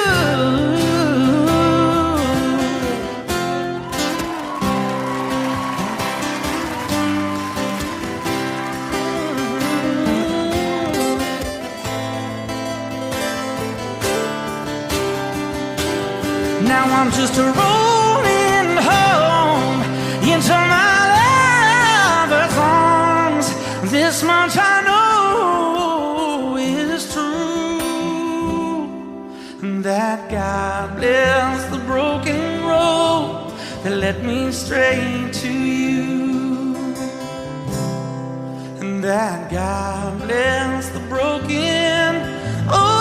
Now I'm just rolling home into my lover's arms. This much I know is true, that God bless the broken road that led me straight to you, and that God bless the broken. Oh,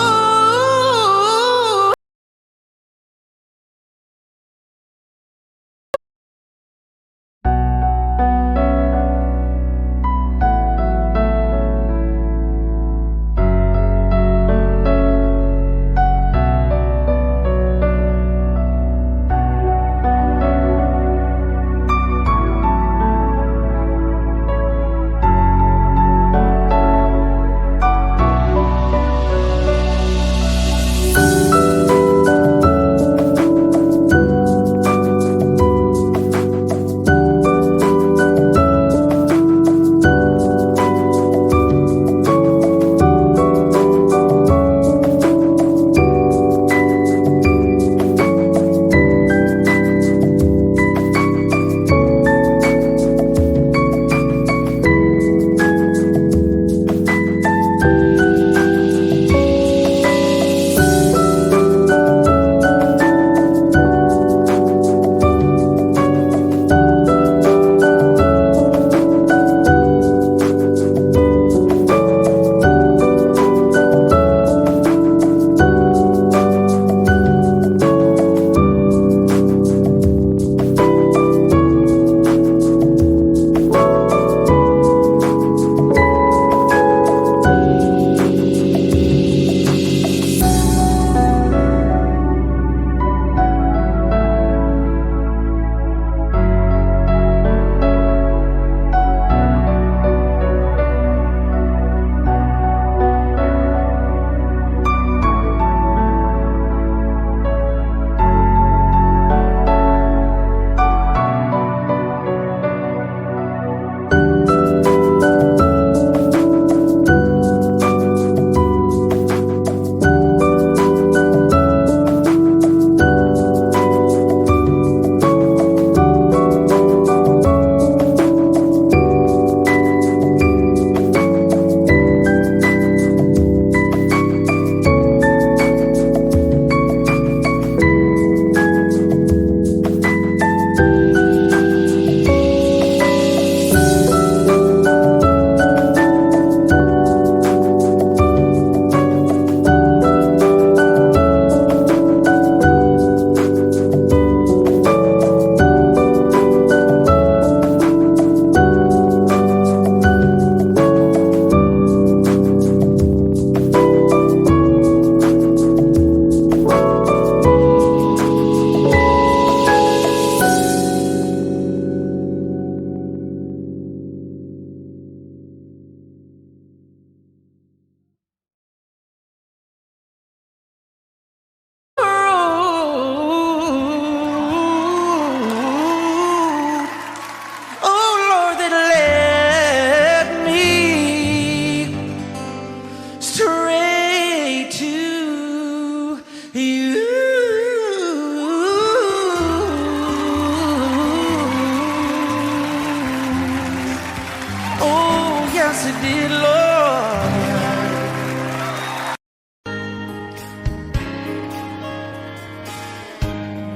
did, Lord.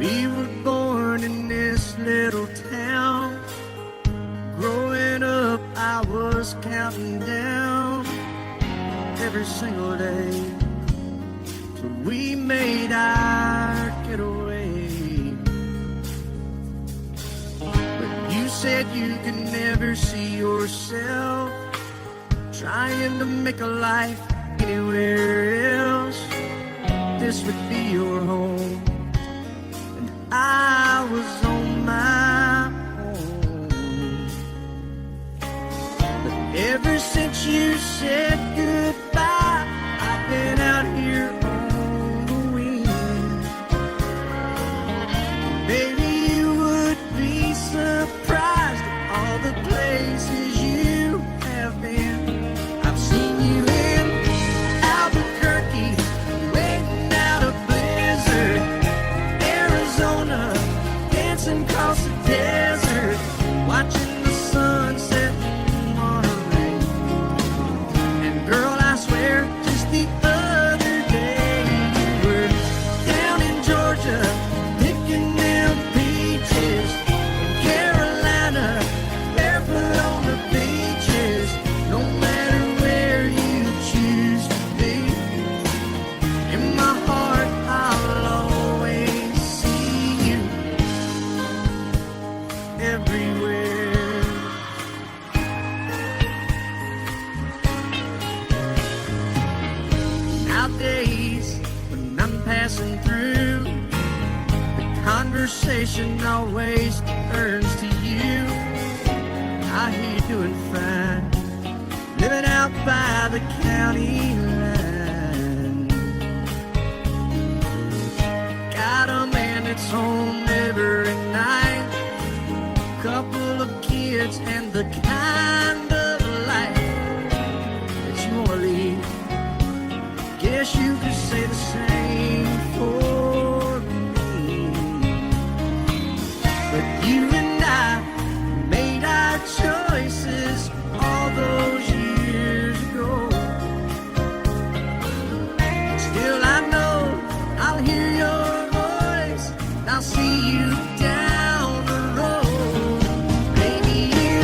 We were born in this little town. Growing up, I was counting down every single day till we made our getaway. But you said you could never see yourself trying to make a life anywhere else. This would be your home, and I was on my own. But ever since you said goodbye, I've been out here on the wing. Baby, you would be surprised at all the places you have been. I've seen you in Albuquerque, waiting out a blizzard, Arizona, dancing across the desert, watching the sunset on a lake. And girl, I swear, just the other day you were down in Georgia, picking them peaches. In Carolina, barefoot on the beaches. No matter where you choose to be, in my heart I'll always see you everywhere. Nowadays, when I'm passing through, the conversation always turns to you. I hear you doing fine, living out by the county line. Got a man that's home every night, couple of kids, and the kind of life that you wanna lead. Guess you could say the same for me. But you and I made our choices all those years ago. Still I know I'll hear your voice, and I'll see you down the road. Maybe you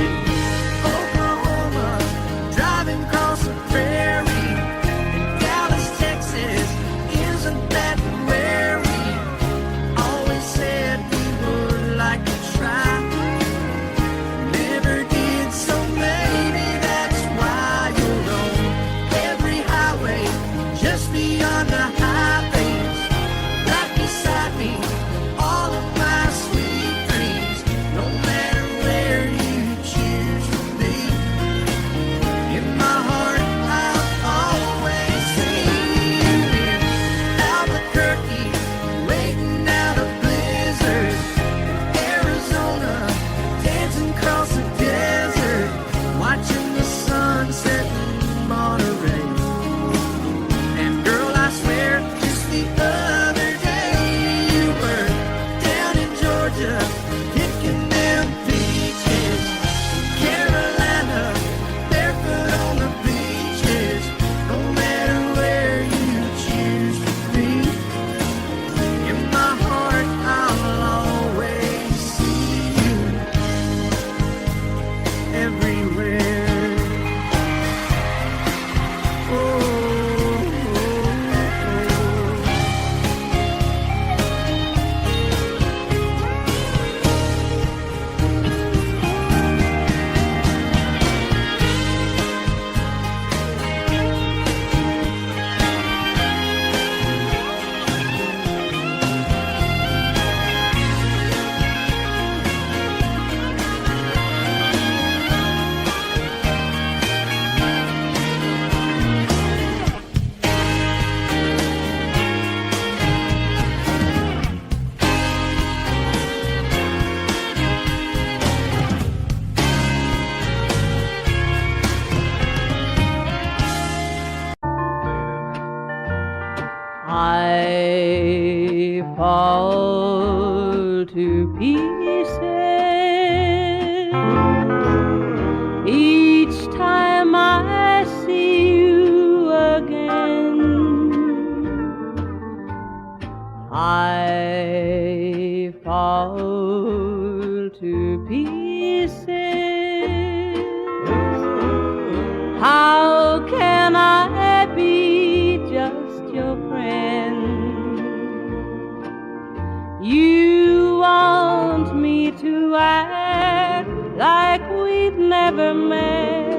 never met.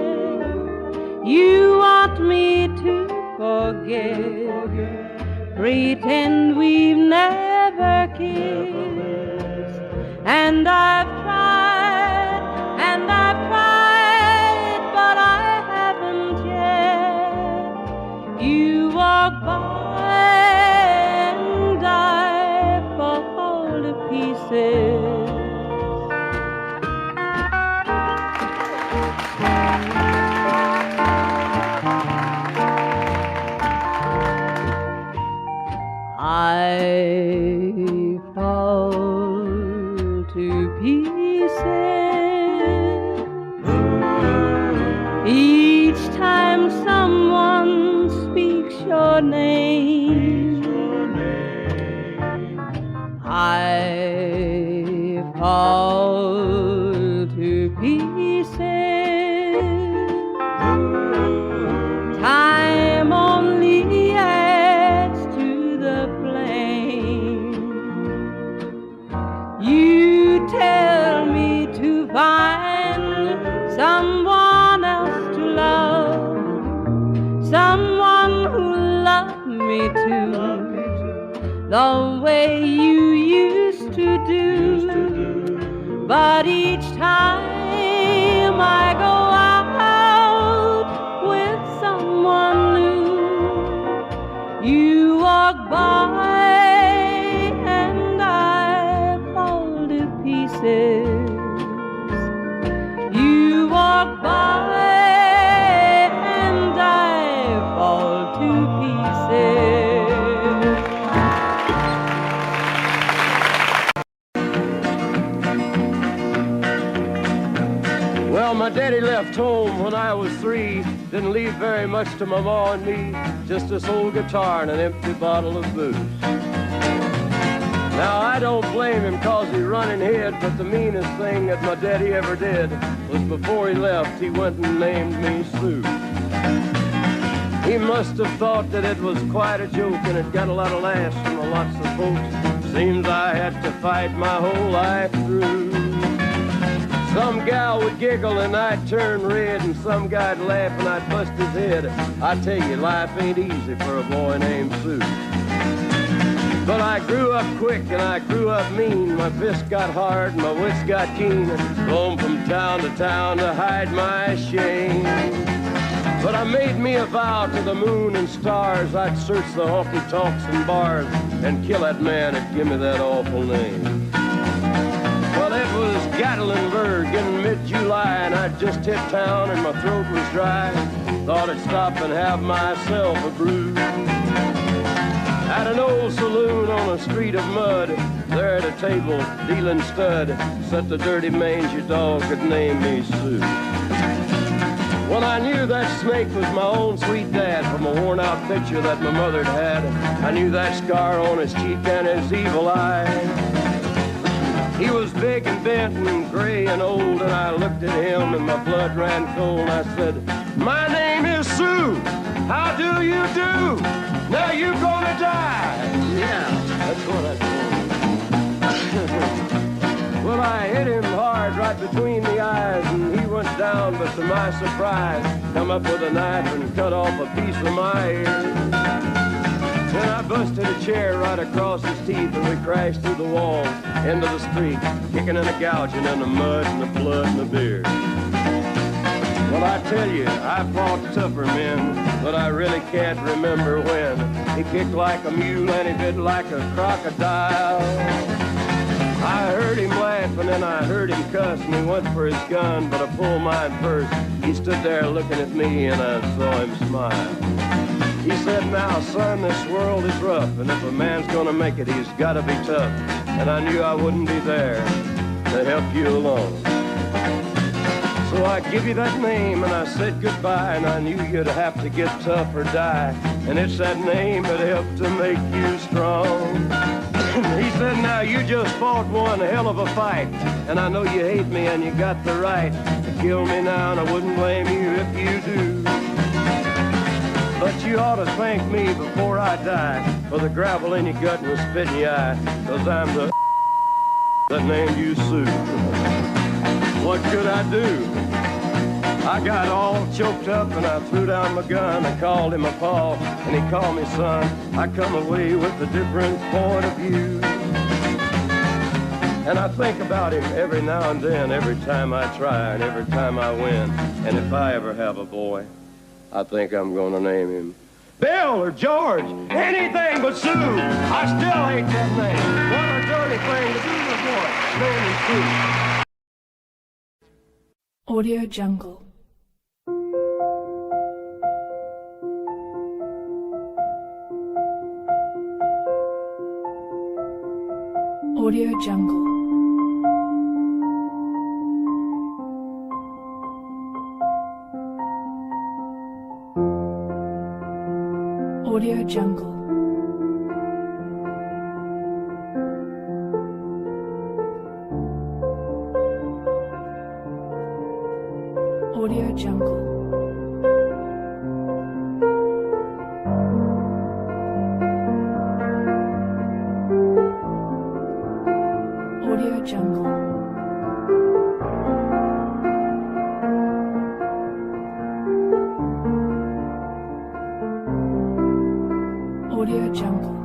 You want me to forget, pretend we've never kissed. And I've tried, but I haven't yet. You walk by and I fall to pieces. I fall to pieces each time someone speaks your name. I fall to pieces. Time only adds to the flame. You tell me to find someone else to love, someone who loved me too, the way you used to do. But each time I go out with someone new, you walk by and I fall to pieces. You walk by and I fall to pieces. Well, my daddy left home when I was 3. Didn't leave very much to my ma and me, just this old guitar and an empty bottle of booze. Now, I don't blame him 'cause he run and hid, but the meanest thing that my daddy ever did was before he left, he went and named me Sue. He must have thought that it was quite a joke, and it got a lot of laughs from lots of folks. Seems I had to fight my whole life through. Some gal would giggle and I'd turn red, and some guy'd laugh and I'd bust his head. I tell you, life ain't easy for a boy named Sue. But I grew up quick and I grew up mean. My fists got hard and my wits got keen. Roamed from town to town to hide my shame. But I made me a vow to the moon and stars, I'd search the honky-tonks and bars and kill that man that give me that awful name. Well, it was Gatlinburg in mid-July, and I'd just hit town and my throat was dry. Thought I'd stop and have myself a brew. At an old saloon on a street of mud, there at a table, dealing stud, sat the dirty mangy dog that named me Sue. Well, I knew that snake was my own sweet dad from a worn-out picture that my mother'd had. I knew that scar on his cheek and his evil eye. He was big and bent and gray and old, and I looked at him and my blood ran cold. I said, "My name is Sue. How do you do? Now you gonna die." Yeah, that's what I told him. Well, I hit him hard right between the eyes, and he went down, but to my surprise, come up with a knife and cut off a piece of my ear. Then I busted a chair right across his teeth, and we crashed through the walls into the street, kicking and a gouging in the mud and the blood and the beer. Well, I tell you, I fought tougher men, but I really can't remember when. He kicked like a mule and he bit like a crocodile. I heard him laugh and then I heard him cuss, and he went for his gun, but I pulled mine first. He stood there looking at me and I saw him smile. He said, "Now, son, this world is rough, and if a man's gonna make it, he's gotta be tough." And I knew I wouldn't be there to help you along. So I give you that name and I said goodbye, and I knew you'd have to get tough or die. And it's that name that helped to make you strong. He said, "Now you just fought one hell of a fight, and I know you hate me and you got the right to kill me now, and I wouldn't blame you if you do. But you ought to thank me before I die for the gravel in your gut and the spit in your eye, 'cause I'm the that named you Sue." What could I do? I got all choked up and I threw down my gun. I called him a pa and he called me son. I come away with a different point of view. And I think about him every now and then, every time I try and every time I win. And if I ever have a boy, I think I'm gonna name him Bill or George, anything but Sue. I still hate that name. What a dirty thing to do with boy. Name him Sue. Audio Jungle. Audio Jungle. Audio Jungle. Audio Jungle. Audio Jungle. Audio Jungle.